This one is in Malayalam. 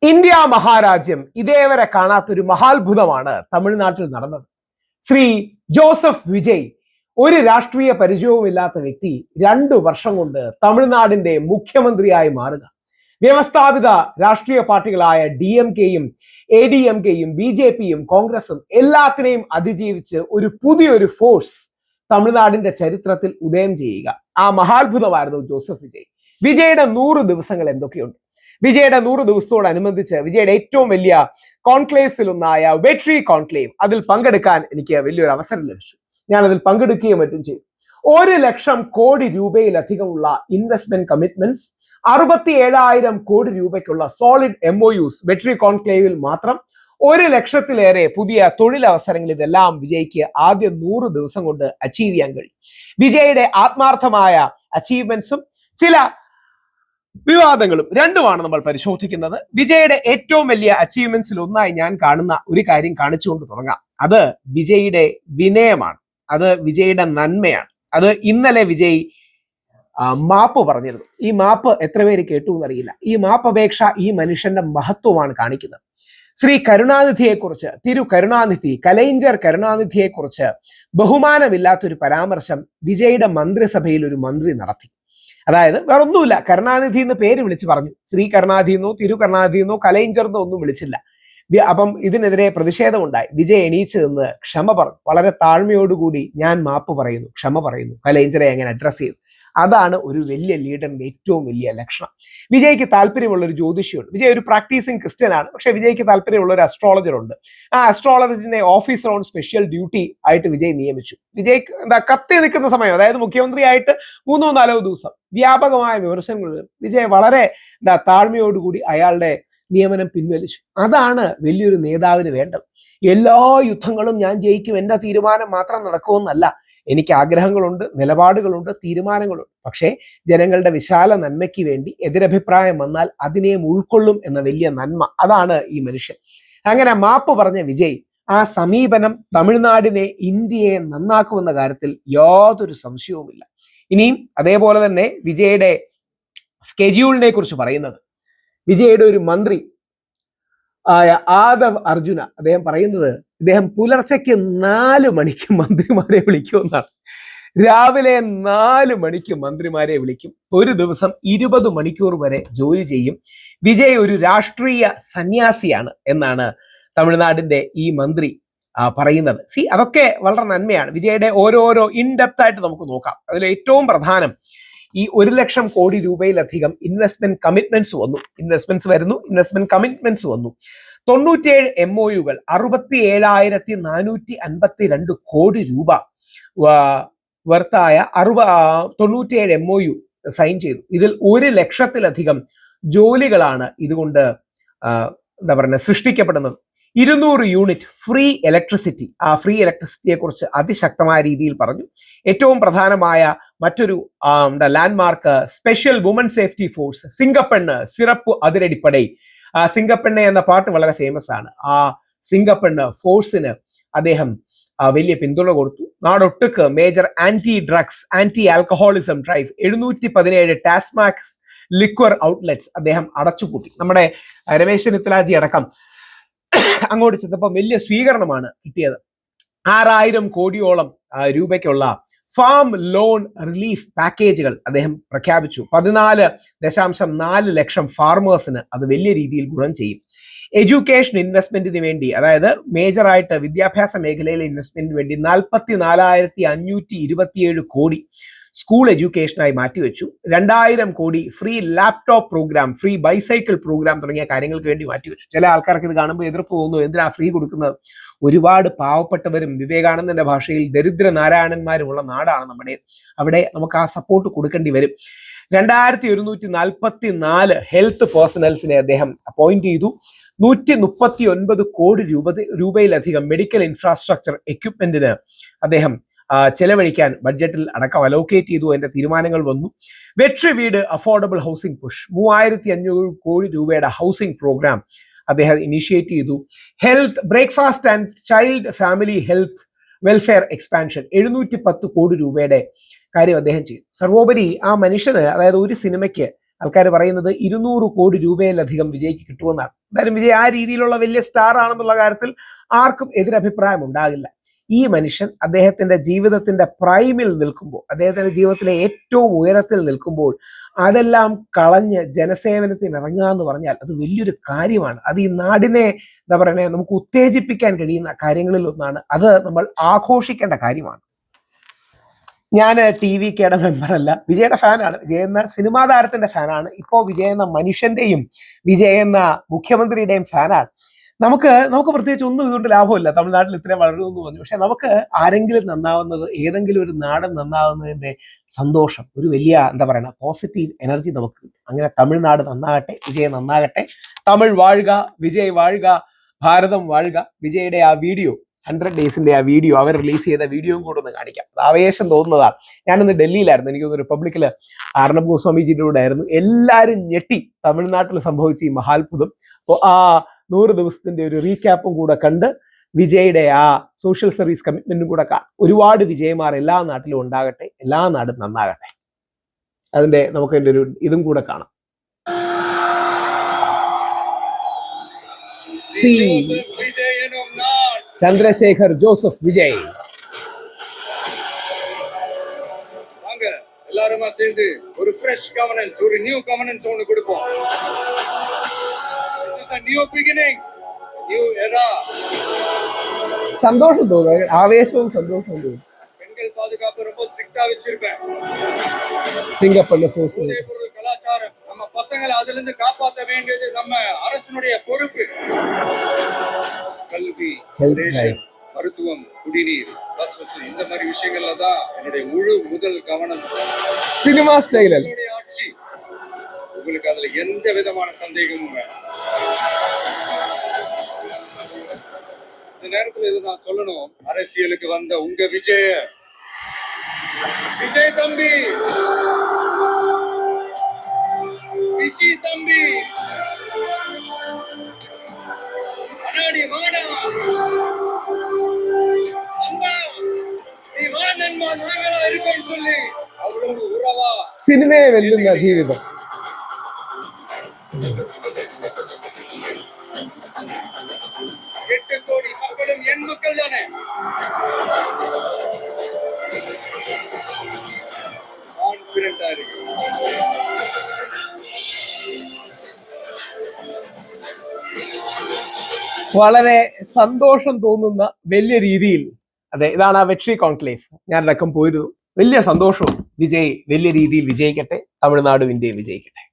ഇന്ത്യ മഹാരാജ്യം ഇതേവരെ കാണാത്തൊരു മഹാത്ഭുതമാണ് തമിഴ്നാട്ടിൽ നടന്നത്. ശ്രീ ജോസഫ് വിജയ്, ഒരു രാഷ്ട്രീയ പരിചയവുമില്ലാത്ത വ്യക്തി 2 വർഷം കൊണ്ട് തമിഴ്നാടിന്റെ മുഖ്യമന്ത്രിയായി മാറുക. വ്യവസ്ഥാപിത രാഷ്ട്രീയ പാർട്ടികളായ DMK-യും ADMK-യും BJP-യും കോൺഗ്രസും എല്ലാത്തിനെയും അതിജീവിച്ച് ഒരു പുതിയൊരു ഫോഴ്സ് തമിഴ്നാടിന്റെ ചരിത്രത്തിൽ ഉദയം ചെയ്യുക. ആ മഹാത്ഭുതമായിരുന്നു ജോസഫ് വിജയ്. വിജയുടെ 100 ദിവസങ്ങൾ എന്തൊക്കെയുണ്ട്? വിജയുടെ 100 ദിവസത്തോടനുബന്ധിച്ച് വിജയുടെ ഏറ്റവും വലിയ കോൺക്ലേവ്സിൽ ഒന്നായ വെട്രി കോൺക്ലേവ്, അതിൽ പങ്കെടുക്കാൻ എനിക്ക് വലിയൊരു അവസരം ലഭിച്ചു. ഞാൻ അതിൽ പങ്കെടുക്കുകയും മറ്റും ചെയ്തു. 1 ലക്ഷം കോടി രൂപയിലധികമുള്ള ഇൻവെസ്റ്റ്മെന്റ് കമ്മിറ്റ്മെന്റ്സ്, 67,000 കോടി രൂപയ്ക്കുള്ള സോളിഡ് MOUs വെട്രി കോൺക്ലേവിൽ മാത്രം, 1 ലക്ഷത്തിലേറെ പുതിയ തൊഴിലവസരങ്ങൾ, ഇതെല്ലാം വിജയ്ക്ക് ആദ്യ 100 ദിവസം കൊണ്ട് അച്ചീവ് ചെയ്യാൻ കഴിയും. വിജയുടെ ആത്മാർത്ഥമായ അച്ചീവ്മെന്റ്സും ചില വിവാദങ്ങളും രണ്ടുമാണ് നമ്മൾ പരിശോധിക്കുന്നത്. വിജയുടെ ഏറ്റവും വലിയ അച്ചീവ്മെന്റ്സിൽ ഒന്നായി ഞാൻ കാണുന്ന ഒരു കാര്യം കാണിച്ചുകൊണ്ട് തുടങ്ങാം. അത് വിജയുടെ വിനയമാണ്, അത് വിജയുടെ നന്മയാണ്. അത് ഇന്നലെ വിജയ് മാപ്പ് പറഞ്ഞിരുന്നു. ഈ മാപ്പ് എത്ര പേര് കേട്ടു എന്നറിയില്ല. ഈ മാപ്പ് അപേക്ഷ ഈ മനുഷ്യന്റെ മഹത്വമാണ് കാണിക്കുന്നത്. ശ്രീ കരുണാനിധിയെക്കുറിച്ച്, തിരു കരുണാനിധി, കലൈഞ്ചർ കരുണാനിധിയെക്കുറിച്ച് ബഹുമാനമില്ലാത്തൊരു പരാമർശം വിജയുടെ മന്ത്രിസഭയിൽ ഒരു മന്ത്രി നടത്തി. അതായത് വേറൊന്നുമില്ല, കരുണാനിധി എന്ന് പേര് വിളിച്ച് പറഞ്ഞു. ശ്രീ കരുണാനിധി എന്നോ തിരു കരുണാനിധി എന്നോ കലൈഞ്ചർ എന്നോ ഒന്നും വിളിച്ചില്ല. അപ്പം ഇതിനെതിരെ പ്രതിഷേധമുണ്ടായി. വിജയ് എണീച്ച് നിന്ന് ക്ഷമ പറഞ്ഞു. വളരെ താഴ്മയോടുകൂടി ഞാൻ മാപ്പ് പറയുന്നു, ക്ഷമ പറയുന്നു, കലൈഞ്ചറെ എങ്ങനെ അഡ്രസ് ചെയ്തു. അതാണ് ഒരു വലിയ ലീഡറിന്റെ ഏറ്റവും വലിയ ലക്ഷണം. വിജയ്ക്ക് താല്പര്യമുള്ള ഒരു ജ്യോതിഷിയുണ്ട്. വിജയ് ഒരു പ്രാക്ടീസിങ് ക്രിസ്ത്യൻ ആണ്, പക്ഷെ വിജയ്ക്ക് താല്പര്യമുള്ള ഒരു അസ്ട്രോളജർ ഉണ്ട്. ആ അസ്ട്രോളജിനെ ഓഫീസർ ഓൺ സ്പെഷ്യൽ ഡ്യൂട്ടി ആയിട്ട് വിജയ് നിയമിച്ചു. വിജയ് കത്തി നിൽക്കുന്ന സമയം, അതായത് മുഖ്യമന്ത്രിയായിട്ട് 3-4 ദിവസം വ്യാപകമായ വിമർശനങ്ങൾ, വിജയ് വളരെ താഴ്മയോടുകൂടി അയാളുടെ നിയമനം പിൻവലിച്ചു. അതാണ് വലിയൊരു നേതാവിന് വേണ്ടത്. എല്ലാ യുദ്ധങ്ങളും ഞാൻ ജയിക്കും, എന്റെ തീരുമാനം മാത്രം നടക്കുമെന്നല്ല. എനിക്ക് ആഗ്രഹങ്ങളുണ്ട്, നിലപാടുകളുണ്ട്, തീരുമാനങ്ങളുണ്ട്. പക്ഷേ ജനങ്ങളുടെ വിശാല നന്മയ്ക്ക് വേണ്ടി എതിരഭിപ്രായം വന്നാൽ അതിനെയും ഉൾക്കൊള്ളും എന്ന വലിയ നന്മ, അതാണ് ഈ മനുഷ്യൻ. അങ്ങനെ മാപ്പ് പറഞ്ഞ വിജയ്, ആ സമീപനം തമിഴ്നാടിനെ, ഇന്ത്യയെ നന്നാക്കുമെന്ന കാര്യത്തിൽ യാതൊരു സംശയവുമില്ല. ഇനിയും അതേപോലെ തന്നെ വിജയുടെ സ്കെഡ്യൂളിനെ കുറിച്ച് പറയുന്നത്, വിജയുടെ ഒരു മന്ത്രി ആയ ആദവ് അർജുന, അദ്ദേഹം പറയുന്നത്, ഇദ്ദേഹം പുലർച്ചയ്ക്ക് 4 മണിക്ക് മന്ത്രിമാരെ വിളിക്കുമെന്നാണ്. രാവിലെ 4 മണിക്ക് മന്ത്രിമാരെ വിളിക്കും. ഒരു ദിവസം 20 മണിക്കൂർ വരെ ജോലി ചെയ്യും. വിജയ് ഒരു രാഷ്ട്രീയ സന്യാസിയാണ് എന്നാണ് തമിഴ്നാടിന്റെ ഈ മന്ത്രി പറയുന്നത്. അതൊക്കെ വളരെ നന്മയാണ്. വിജയുടെ ഓരോരോ ഇൻഡെപ്ത് ആയിട്ട് നമുക്ക് നോക്കാം. അതിൽ ഏറ്റവും പ്രധാനം, ഈ 1 ലക്ഷം കോടി രൂപയിലധികം ഇൻവെസ്റ്റ്മെന്റ് കമ്മിറ്റ്മെന്റ്സ് വന്നു. ഇൻവെസ്റ്റ്മെന്റ്സ് വരുന്നു, ഇൻവെസ്റ്റ്മെന്റ് കമ്മിറ്റ്മെന്റ്സ് വന്നു. 97 MOUകൾ, 67,452 കോടി രൂപ വർത്തായ 97 MOU സൈൻ ചെയ്തു. ഇതിൽ 1 ലക്ഷത്തിലധികം ജോലികളാണ് ഇതുകൊണ്ട് സൃഷ്ടിക്കപ്പെടുന്നത്. 200 യൂണിറ്റ് ഫ്രീ ഇലക്ട്രിസിറ്റി, ആ ഫ്രീ ഇലക്ട്രിസിറ്റിയെ കുറിച്ച് അതിശക്തമായ രീതിയിൽ പറഞ്ഞു. ഏറ്റവും പ്രധാനമായ മറ്റൊരു landmark, special woman safety force, Singappenney സിറപ്പ് അതിരടിപ്പടൈ. സിംഗപ്പെണ്ണ എന്ന പാട്ട് വളരെ ഫേമസ് ആണ്. ആ സിംഗപ്പെണ്ണ് ഫോഴ്സിന് അദ്ദേഹം വലിയ പിന്തുണ കൊടുത്തു. നാടൊട്ടുക്ക് major anti drugs, anti alcoholism drive, 717 TASMACs liquor outlets അദ്ദേഹം അടച്ചുപൂട്ടി. നമ്മുടെ രമേശ് ചെന്നിത്തലാജി അടക്കം അങ്ങോട്ട് ചെന്നപ്പോൾ വലിയ സ്വീകരണമാണ് കിട്ടിയത്. 6,000 കോടിയോളം രൂപയ്ക്കുള്ള ഫാം ലോൺ റിലീഫ് പാക്കേജുകൾ അദ്ദേഹം പ്രഖ്യാപിച്ചു. 14.4 ലക്ഷം ഫാർമേഴ്സിന് അത് വലിയ രീതിയിൽ ഗുണം ചെയ്യും. എഡ്യൂക്കേഷൻ ഇൻവെസ്റ്റ്മെന്റിന് വേണ്ടി, അതായത് മേജറായിട്ട് വിദ്യാഭ്യാസ മേഖലയിലെ ഇൻവെസ്റ്റ്മെന്റിന് വേണ്ടി 44,527 കോടി സ്കൂൾ എഡ്യൂക്കേഷനായി മാറ്റിവെച്ചു. 2,000 കോടി free laptop program, free bicycle program തുടങ്ങിയ കാര്യങ്ങൾക്ക് വേണ്ടി മാറ്റിവെച്ചു. ചില ആൾക്കാർക്ക് ഇത് കാണുമ്പോൾ എതിർപ്പ് തോന്നുന്നു, എന്തിനാ ഫ്രീ കൊടുക്കുന്നത്? ഒരുപാട് പാവപ്പെട്ടവരും വിവേകാനന്ദന്റെ ഭാഷയിൽ ദരിദ്ര നാരായണന്മാരുമുള്ള നാടാണ് നമ്മുടെ. അവിടെ നമുക്ക് ആ സപ്പോർട്ട് കൊടുക്കേണ്ടി വരും. 2,144 ഹെൽത്ത് പേഴ്സണൽസിനെ അദ്ദേഹം അപ്പോയിന്റ് ചെയ്തു. 139 കോടി രൂപയിലധികം മെഡിക്കൽ ഇൻഫ്രാസ്ട്രക്ചർ എക്യുപ്മെന്റിന് അദ്ദേഹം ചെലവഴിക്കാൻ ബഡ്ജറ്റിൽ അടക്കം അലോക്കേറ്റ് ചെയ്തു. അതിന്റെ തീരുമാനങ്ങൾ വന്നു. വെട്രി വീട് അഫോർഡബിൾ ഹൗസിംഗ് പുഷ്, 3,500 കോടി രൂപയുടെ ഹൗസിംഗ് പ്രോഗ്രാം അദ്ദേഹം ഇനിഷ്യേറ്റ് ചെയ്തു. Health breakfast and child family health welfare expansion, 710 കോടി രൂപയുടെ കാര്യം അദ്ദേഹം ചെയ്തു. സർവോപരി ആ മനുഷ്യന്, അതായത് ഒരു സിനിമയ്ക്ക് ആൾക്കാർ പറയുന്നത് 200 കോടി രൂപയിലധികം വിജയ്ക്ക് കിട്ടുമെന്നാണ്. എന്തായാലും വിജയ് ആ രീതിയിലുള്ള വലിയ സ്റ്റാർ ആണെന്നുള്ള കാര്യത്തിൽ ആർക്കും എതിരഭിപ്രായം ഉണ്ടാകില്ല. ഈ മനുഷ്യൻ അദ്ദേഹത്തിന്റെ ജീവിതത്തിന്റെ പ്രൈമിൽ നിൽക്കുമ്പോൾ, അദ്ദേഹത്തിന്റെ ജീവിതത്തിലെ ഏറ്റവും ഉയരത്തിൽ നിൽക്കുമ്പോൾ അതെല്ലാം കളഞ്ഞ് ജനസേവനത്തിന് ഇറങ്ങുക എന്ന് പറഞ്ഞാൽ അത് വലിയൊരു കാര്യമാണ്. അത് ഈ നാടിനെ എന്താ പറയണേ, നമുക്ക് ഉത്തേജിപ്പിക്കാൻ കഴിയുന്ന കാര്യങ്ങളിൽ ഒന്നാണ്. അത് നമ്മൾ ആഘോഷിക്കേണ്ട കാര്യമാണ്. ഞാൻ TVKയുടെ മെമ്പറല്ല, വിജയുടെ ഫാനാണ്. വിജയ് എന്ന സിനിമാ താരത്തിന്റെ ഫാനാണ്. ഇപ്പോൾ വിജയ് എന്ന മനുഷ്യന്റെയും വിജയ് എന്ന മുഖ്യമന്ത്രിയുടെയും ഫാനാണ്. നമുക്ക് പ്രത്യേകിച്ച് ഒന്നും ഇതുകൊണ്ട് ലാഭമില്ല. തമിഴ്നാട്ടിൽ ഇത്രയും വളരുമെന്ന് പറഞ്ഞു. പക്ഷെ നമുക്ക് ആരെങ്കിലും നന്നാവുന്നത്, ഏതെങ്കിലും ഒരു നാടൻ നന്നാവുന്നതിന്റെ സന്തോഷം, ഒരു വലിയ എന്താ പറയുക പോസിറ്റീവ് എനർജി നമുക്ക് കിട്ടും. അങ്ങനെ തമിഴ്നാട് നന്നാകട്ടെ, വിജയ് നന്നാകട്ടെ, തമിഴ് വാഴുക, വിജയ് വാഴുക, ഭാരതം വാഴുക. വിജയുടെ ആ വീഡിയോ 100 ഡേയ്സിന്റെ ആ വീഡിയോ, അവർ റിലീസ് ചെയ്ത വീഡിയോയും കൂടെ ഒന്ന് കാണിക്കാം. ആവേശം തോന്നുന്നതാണ്. ഞാനിന്ന് ഡൽഹിയിലായിരുന്നു. എനിക്ക് തോന്നുന്നു റിപ്പബ്ലിക്കില് ആർണബ് ഗോസ്വാമിജിയുടെ കൂടെ ആയിരുന്നു. എല്ലാവരും ഞെട്ടി തമിഴ്നാട്ടിൽ സംഭവിച്ച ഈ മഹാത്ഭുതം. അപ്പോൾ ആ 100 ദിവസത്തിന്റെ ഒരു റീക്യാപ്പും കൂടെ കണ്ട് വിജയുടെ ആ സോഷ്യൽ സർവീസ് കമ്മിറ്റ്മെന്റും കൂടെ ഒരുപാട് വിജയമാർ എല്ലാ നാട്ടിലും ഉണ്ടാകട്ടെ, എല്ലാ നാടും നന്നാകട്ടെ. നമുക്ക് അതിന്റെ ഒരു ഇതും കൂടെ കാണാം. சந்திரசேகர் ஜோசப் விஜய். எல்லாருமா சேர்ந்து ஒரு ஃப்ரெஷ் கவர்னன்ஸ், ஒரு நியூ கவர்னன்ஸ் ஒன்னு கொடுப்போம். This is a new beginning, new era. சந்தோஷம் தோணும், ஆவேசமும் சந்தோஷம் தோணும். பெண்கள் பாதுகாப்பு ரொம்ப ஸ்ட்ரிக்ட்டா வச்சிருப்பேன். சிங்கப்பள்ளி ஃபோர்ஸ் கலாச்சாரம், நம்ம பசங்களை அதுல இருந்து காப்பாற்ற வேண்டியது நம்ம அரசினுடைய பொறுப்பு. கல்வி, மருத்துவம், குடிநீர், பஸ் வசதி, இந்த மாதிரி விஷயங்கள்ல தான் என்னுடைய முதல் கவனம். சினிமா ஸ்டைல் ஆட்சி, உங்களுக்கு அதுல எந்த விதமான சந்தேகமும் வேண்டாம். இந்த நேரத்துல இது நான் சொல்லணும், அரசியலுக்கு வந்த உங்க விஜய் தம்பி, விஜய் தம்பி, அண்ணாடி வாடா, அண்ணா நீ வா நண்பா, நாங்களா இருக்கோம்னு சொல்லி அவ்வளவு உறவா സിനിമയെ വെല്ലുന്ന ജീവിതം. 8 கோடி மக்களும் என் மக்கள் தானே. கான்ஃபிடென்ட்டா இருக்கு. വളരെ സന്തോഷം തോന്നുന്ന വലിയ രീതിയിൽ, അതെ, ഇതാണ് ആ വെട്രി കോൺക്ലേവ്. ഞാൻ അടക്കം പോയിരുന്നു. വലിയ സന്തോഷവും. വിജയ് വലിയ രീതിയിൽ വിജയിക്കട്ടെ, തമിഴ്നാടും ഇന്ത്യയും വിജയിക്കട്ടെ.